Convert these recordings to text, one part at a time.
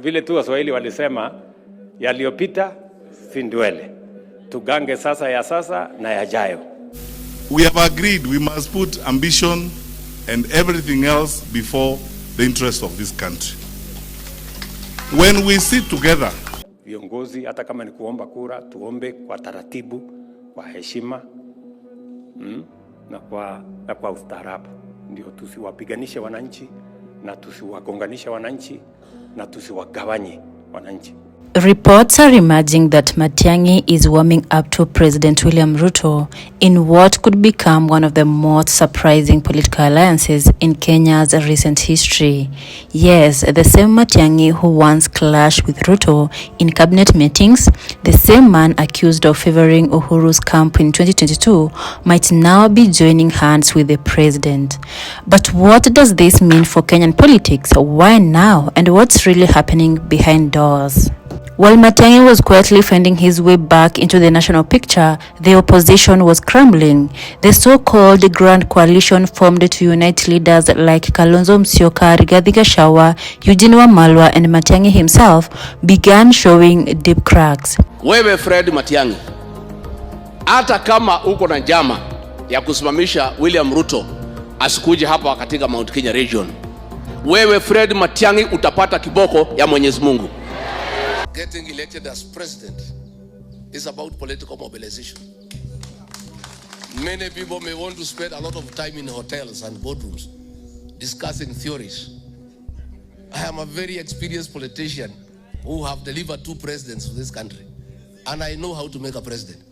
Vile tu Waswahili walisema yaliyopita si ndwele, tugange sasa ya sasa na yajayo. We have agreed we must put ambition and everything else before the interest of this country. When we sit together, viongozi hata kama ni kuomba kura, tuombe kwa taratibu, kwa heshima na kwa ustaarabu, ndio tusiwapiganishe wananchi na tusiwagonganishe wananchi na tusiwagawanye wananchi. Reports are emerging that Matiang'I is warming up to President William Ruto in what could become one of the most surprising political alliances in Kenya's recent history. Yes, the same Matiang'I who once clashed with Ruto in cabinet meetings, the same man accused of favoring Uhuru's camp in 2022, might now be joining hands with the president. But what does this mean for Kenyan politics? Why now? And what's really happening behind doors? While Matiang'I was quietly finding his way back into the national picture, the opposition was crumbling. The so-called Grand Coalition formed to unite leaders like Kalonzo Musyoka, Rigathi Gachagua, Eugene Wamalwa, and Matiang'I himself began showing deep cracks. Wewe Fred Matiang'I, hata kama uko na njama ya kusimamisha William Ruto asikuje hapa katika Mount Kenya region, wewe Fred Matiang'I utapata kiboko ya Mwenyezi Mungu. Getting elected as president is about political mobilization. Many people may want to spend a lot of time in hotels and boardrooms discussing theories. I am a very experienced politician who have delivered 2 presidents for this country, and I know how to make a president.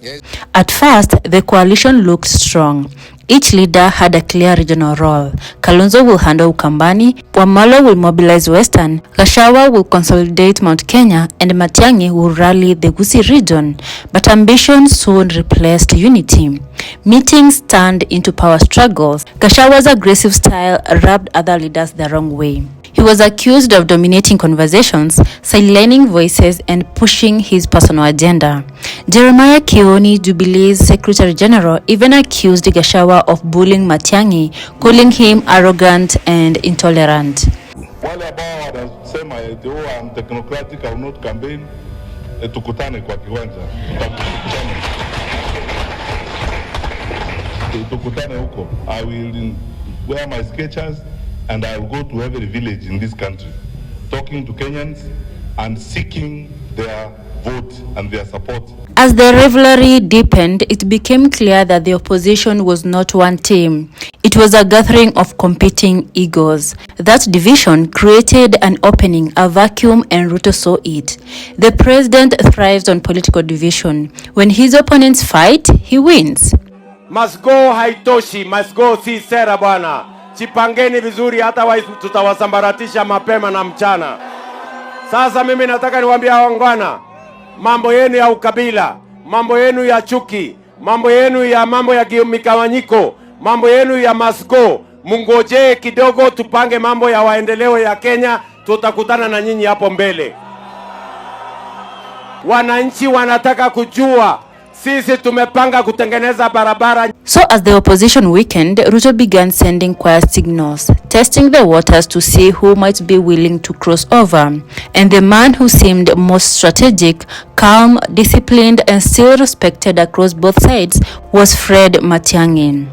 Yes. At first, the coalition looked strong. Each leader had a clear regional role. Kalonzo will handle Ukambani, Wamalwa will mobilize Western, Gachagua will consolidate Mount Kenya, and Matiang'I will rally the Gusii region. But ambition soon replaced unity. Meetings turned into power struggles. Gachagua's aggressive style rubbed other leaders the wrong way. He was accused of dominating conversations, sidelining voices, and pushing his personal agenda. Jeremiah Kioni, Jubilee's Secretary General, even accused Gachagua of bullying Matiang'I, calling him arrogant and intolerant. wale ambao wanasema eti I'm technocratic, I will not campaign, tukutane kwa kiwanja, tukutane huko. I will wear my sketchers and I will go to every village in this country, talking to Kenyans and seeking their vote and their support. As the rivalry deepened, it became clear that the opposition was not one team. It was a gathering of competing egos. That division created an opening, a vacuum, and Ruto saw it. The president thrives on political division. When his opponents fight, he wins. Must go haitoshi, must go si sera bwana. Chipangeni vizuri hata tutawasambaratisha mapema na mchana. Sasa mimi nataka niwaambie wangwana, mambo yenu ya ukabila, mambo yenu ya chuki, mambo yenu ya mikawanyiko, mambo yenu ya masko, mungojee kidogo tupange mambo ya waendeleo ya Kenya, tutakutana na nyinyi hapo mbele. Wananchi wanataka kujua sisi tumepanga kutengeneza barabara. So as the opposition weakened, Ruto began sending quiet signals, testing the waters to see who might be willing to cross over. And the man who seemed most strategic, calm, disciplined, and still respected across both sides was Fred Matiang'I.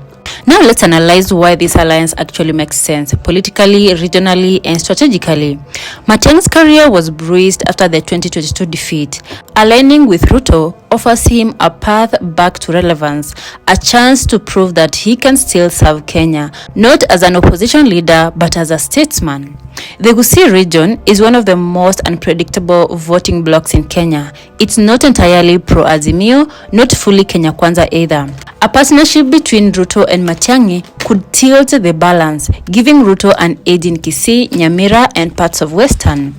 Now let's analyze why this alliance actually makes sense, politically, regionally, and strategically. Matiang'i's career was bruised after the 2022 defeat. Aligning with Ruto offers him a path back to relevance, a chance to prove that he can still serve Kenya, not as an opposition leader, but as a statesman. The Gusii region is one of the most unpredictable voting blocks in Kenya. It's not entirely pro-Azimio, not fully Kenya Kwanza either. A partnership between Ruto and Matiang'I could tilt the balance, giving Ruto an edge in Kisii, Nyamira, and parts of Western.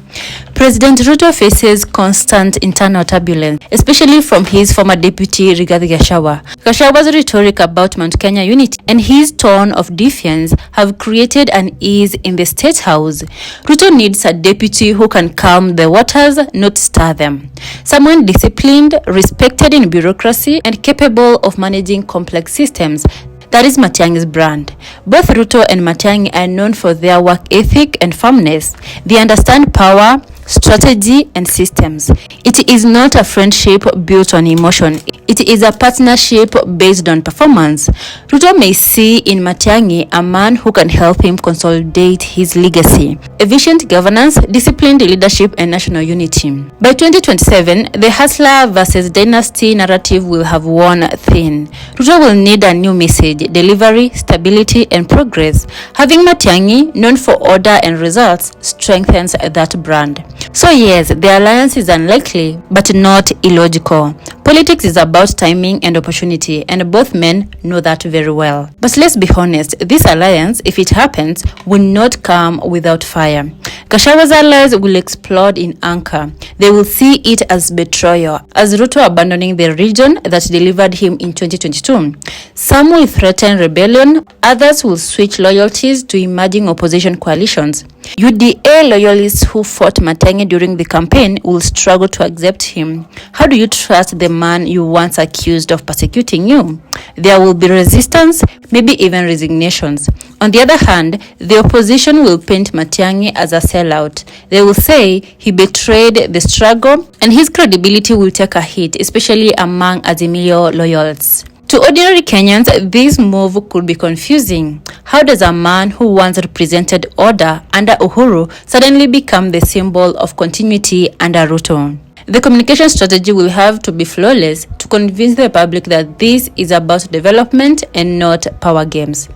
President Ruto faces constant internal turbulence, especially from his former deputy Rigathi Gachagua. Gachagua's rhetoric about Mount Kenya unity and his tone of defiance have created an ease in the State House. Ruto needs a deputy who can calm the waters, not stir them. Someone disciplined, respected in bureaucracy, and capable of managing complex systems. That is Matiang'i's brand. Both Ruto and Matiang'i are known for their work ethic and firmness. They understand power, strategy, and systems. It is not a friendship built on emotion. It is a partnership based on performance. Ruto may see in Matiang'i a man who can help him consolidate his legacy, efficient governance, disciplined leadership, and national unity. By 2027, the hustler versus dynasty narrative will have worn thin. Ruto will need a new message: delivery, stability, and progress. Having Matiang'i, known for order and results, strengthens that brand. So yes, the alliance is unlikely, but not illogical. Politics is about timing and opportunity, and both men know that very well. But let's be honest, this alliance, if it happens, will not come without fire. Gachagwa's allies will explode in anger. They will see it as betrayal, as Ruto abandoning the region that delivered him in 2022. Some will threaten rebellion, others will switch loyalties to emerging opposition coalitions. UDA loyalists who fought Matiang'i during the campaign will struggle to accept him. How do you trust the man you once accused of persecuting you? There will be resistance, maybe even resignations. On the other hand, the opposition will paint Matiang'i as a sellout. They will say he betrayed the struggle, and his credibility will take a hit, especially among Azimio loyalists. To ordinary Kenyans, this move could be confusing. How does a man who once represented order under Uhuru suddenly become the symbol of continuity under Ruto? The communication strategy will have to be flawless to convince the public that this is about development and not power games.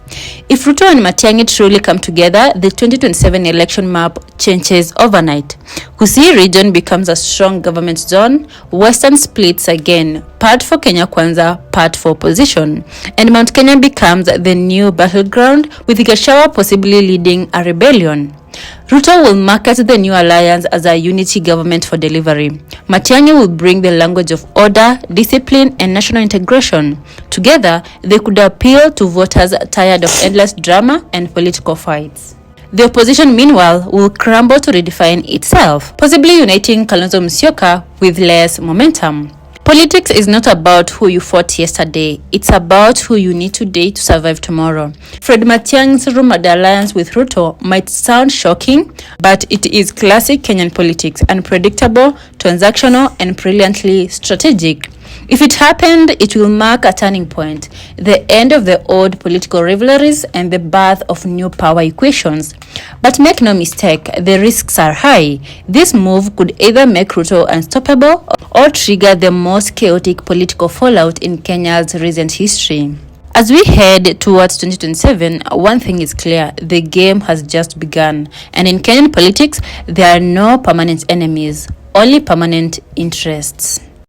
If Ruto and Matiang'i truly come together, the 2027 election map changes overnight. Kusii region becomes a strong government zone, Western splits again, part for Kenya Kwanza, part for opposition, and Mount Kenya becomes the new battleground, with Gachagua possibly leading a rebellion. Ruto will market the new alliance as a unity government for delivery. Matiang'i will bring the language of order, discipline, and national integration. Together, they could appeal to voters tired of endless drama and political fights. The opposition, meanwhile, will crumble to redefine itself, possibly uniting Kalonzo Musyoka with less momentum. Politics is not about who you fought yesterday. It's about who you need today to survive tomorrow. Fred Matiang'i's rumored alliance with Ruto might sound shocking, but it is classic Kenyan politics, unpredictable, transactional, and brilliantly strategic. If it happened, it will mark a turning point, the end of the old political rivalries and the birth of new power equations. But make no mistake, the risks are high. This move could either make Ruto unstoppable or trigger the most chaotic political fallout in Kenya's recent history. As we head towards 2027, one thing is clear: the game has just begun. And in Kenyan politics, there are no permanent enemies, only permanent interests.